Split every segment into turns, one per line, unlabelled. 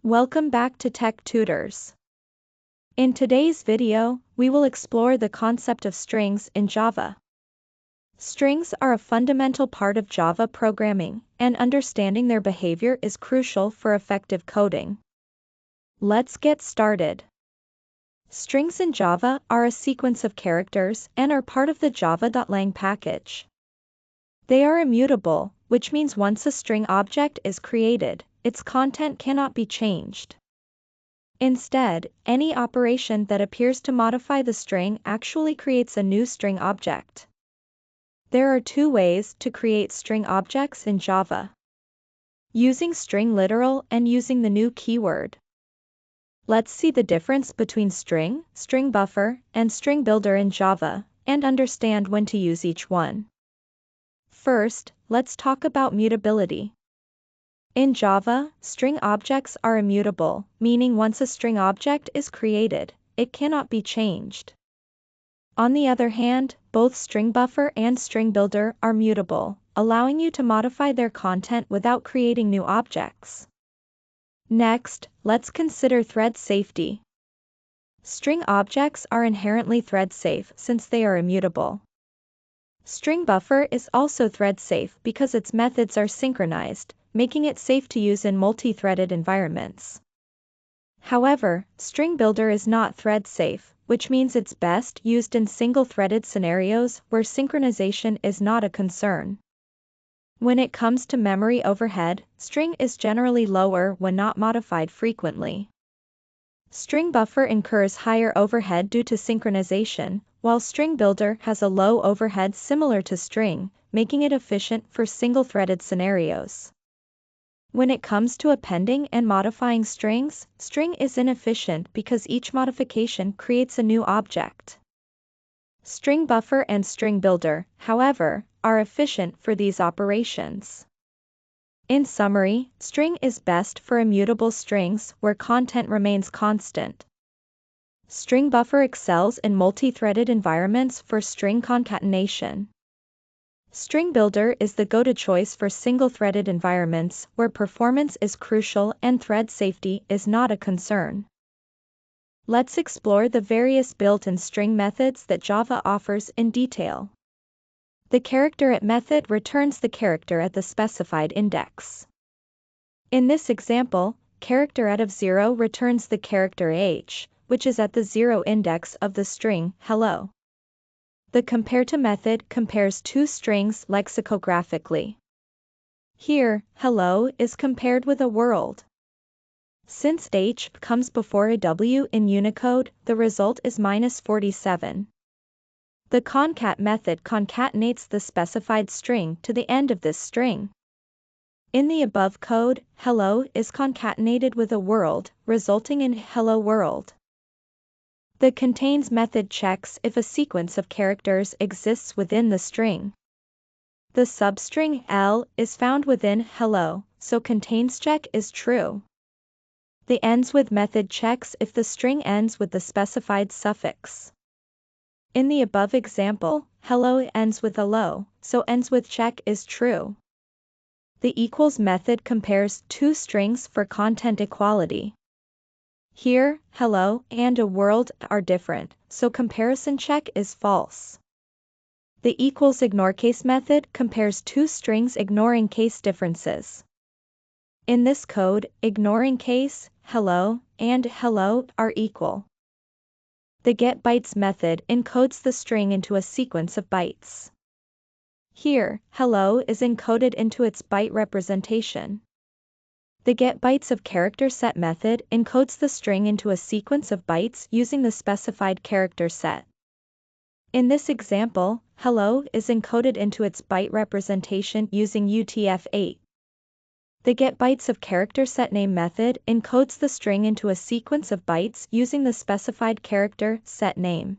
Welcome back to Tech Tutors. In today's video, we will explore the concept of strings in Java. Strings are a fundamental part of Java programming, and understanding their behavior is crucial for effective coding. Let's get started. Strings in Java are a sequence of characters and are part of the java.lang package. They are immutable, which means once a string object is created, its content cannot be changed. Instead, any operation that appears to modify the string actually creates a new string object. There are two ways to create string objects in Java: using string literal and using the new keyword. Let's see the difference between string, StringBuffer, and StringBuilder in Java, and understand when to use each one. First, let's talk about mutability. In Java, string objects are immutable, meaning once a string object is created, it cannot be changed. On the other hand, both StringBuffer and StringBuilder are mutable, allowing you to modify their content without creating new objects. Next, let's consider thread safety. String objects are inherently thread safe since they are immutable. StringBuffer is also thread safe because its methods are synchronized, making it safe to use in multi-threaded environments. However, StringBuilder is not thread safe, which means it's best used in single-threaded scenarios where synchronization is not a concern. When it comes to memory overhead, string is generally lower when not modified frequently. StringBuffer incurs higher overhead due to synchronization, while StringBuilder has a low overhead similar to string, making it efficient for single-threaded scenarios. When it comes to appending and modifying strings, string is inefficient because each modification creates a new object. StringBuffer and StringBuilder, however, are efficient for these operations. In summary, string is best for immutable strings where content remains constant. StringBuffer excels in multi-threaded environments for string concatenation. StringBuilder is the go-to choice for single-threaded environments where performance is crucial and thread safety is not a concern. Let's explore the various built-in string methods that Java offers in detail. The characterAt method returns the character at the specified index. In this example, characterAt of 0 returns the character h, which is at the 0 index of the string hello. The compareTo method compares two strings lexicographically. Here, hello is compared with a world. Since h comes before a w in Unicode, the result is -47. The concat method concatenates the specified string to the end of this string. In the above code, hello is concatenated with a world, resulting in hello world. The contains method checks if a sequence of characters exists within the string. The substring L is found within hello, so containscheck is true. The ends with method checks if the string ends with the specified suffix. In the above example, hello ends with a low, so ends with check is true. The equals method compares two strings for content equality. Here, hello and a world are different, so comparison check is false. The equals ignore case method compares two strings ignoring case differences. In this code, ignoring case, hello, and hello are equal. The getBytes method encodes the string into a sequence of bytes. Here, hello is encoded into its byte representation. The getBytes of character set method encodes the string into a sequence of bytes using the specified character set. In this example, hello is encoded into its byte representation using UTF-8. The getBytes of character set name method encodes the string into a sequence of bytes using the specified character set name.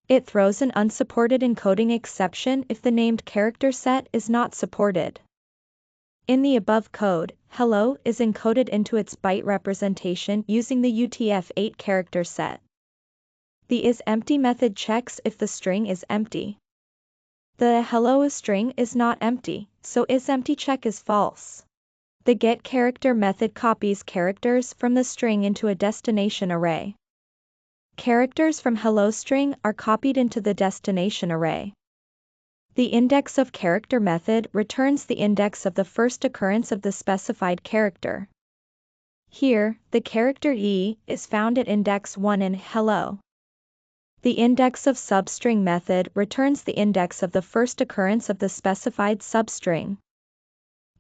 It throws an unsupported encoding exception if the named character set is not supported. In the above code, hello is encoded into its byte representation using the UTF-8 character set. The isEmpty method checks if the string is empty. The hello string is not empty, so isEmpty check is false. The getCharacter method copies characters from the string into a destination array. Characters from hello string are copied into the destination array. The indexOfCharacter method returns the index of the first occurrence of the specified character. Here, the character e is found at index 1 in hello. The indexOfSubstring method returns the index of the first occurrence of the specified substring.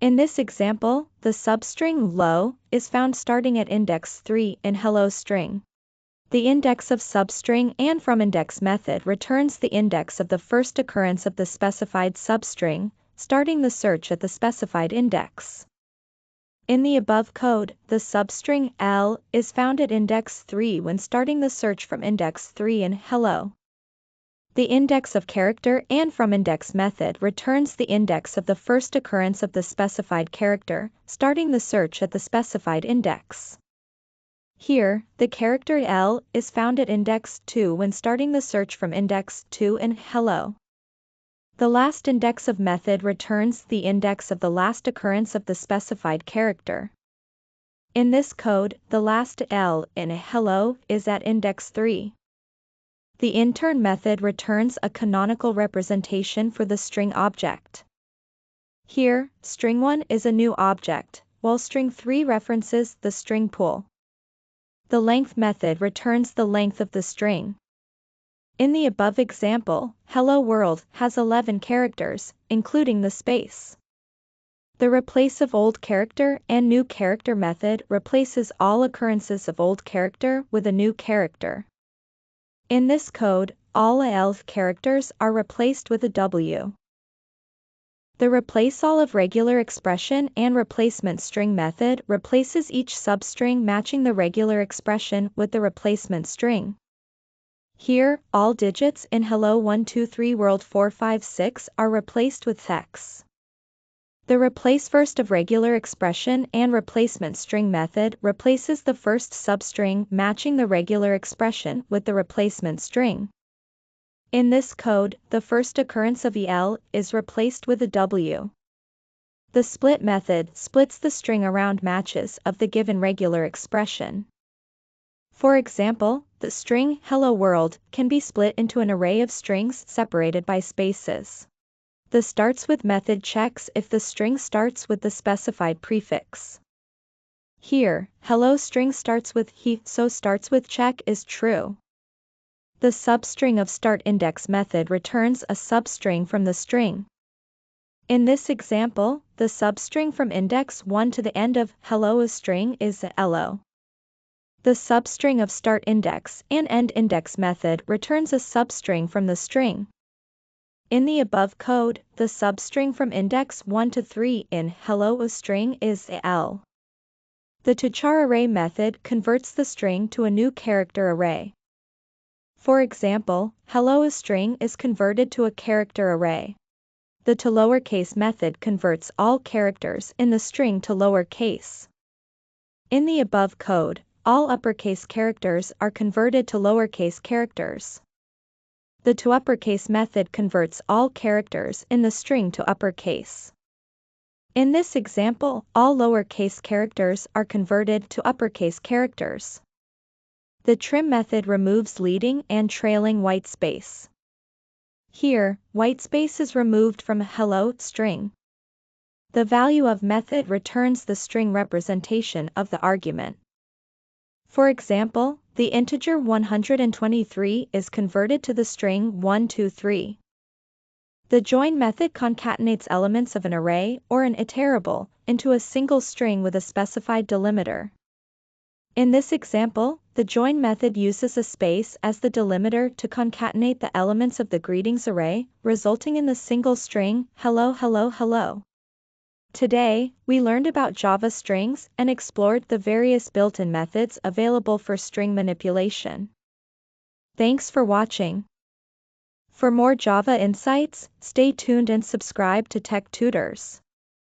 In this example, the substring low is found starting at index 3 in hello string. The indexOfSubstring and FromIndex method returns the index of the first occurrence of the specified substring, starting the search at the specified index. In the above code, the substring L is found at index 3 when starting the search from index 3 in hello. The indexOfCharacter and FromIndex method returns the index of the first occurrence of the specified character, starting the search at the specified index. Here, the character L is found at index 2 when starting the search from index 2 in hello. The lastIndexOf method returns the index of the last occurrence of the specified character. In this code, the last L in hello is at index 3. The intern method returns a canonical representation for the string object. Here, string1 is a new object, while string3 references the string pool. The length method returns the length of the string. In the above example, hello world has 11 characters, including the space. The replaceOfOld character and new character method replaces all occurrences of old character with a new character. In this code, all ELF characters are replaced with a W. The replaceAll of regular expression and replacement string method replaces each substring matching the regular expression with the replacement string. Here, all digits in hello 1 2 3 world 4 5 6 are replaced with hex. The replaceFirst of regular expression and replacement string method replaces the first substring matching the regular expression with the replacement string. In this code, the first occurrence of EL is replaced with a W. The split method splits the string around matches of the given regular expression. For example, the string hello world can be split into an array of strings separated by spaces. The starts with method checks if the string starts with the specified prefix. Here, hello string starts with he, so starts with check is true. The substring of startIndex method returns a substring from the string. In this example, the substring from index 1 to the end of hello string is hello. The substring of startIndex and endIndex method returns a substring from the string. In the above code, the substring from index 1 to 3 in hello string is L. The toChar array method converts the string to a new character array. For example, hello string is converted to a character array. The toLowerCase method converts all characters in the string to lowercase. In the above code, all uppercase characters are converted to lowercase characters. The toUpperCase method converts all characters in the string to uppercase. In this example, all lowercase characters are converted to uppercase characters. The trim method removes leading and trailing whitespace. Here, whitespace is removed from hello string. The value of method returns the string representation of the argument. For example, the integer 123 is converted to the string 123. The join method concatenates elements of an array or an iterable into a single string with a specified delimiter. In this example, the join method uses a space as the delimiter to concatenate the elements of the greetings array, resulting in the single string hello hello hello. Today, we learned about Java strings and explored the various built-in methods available for string manipulation. Thanks for watching. For more Java insights, stay tuned and subscribe to Tech Tutors.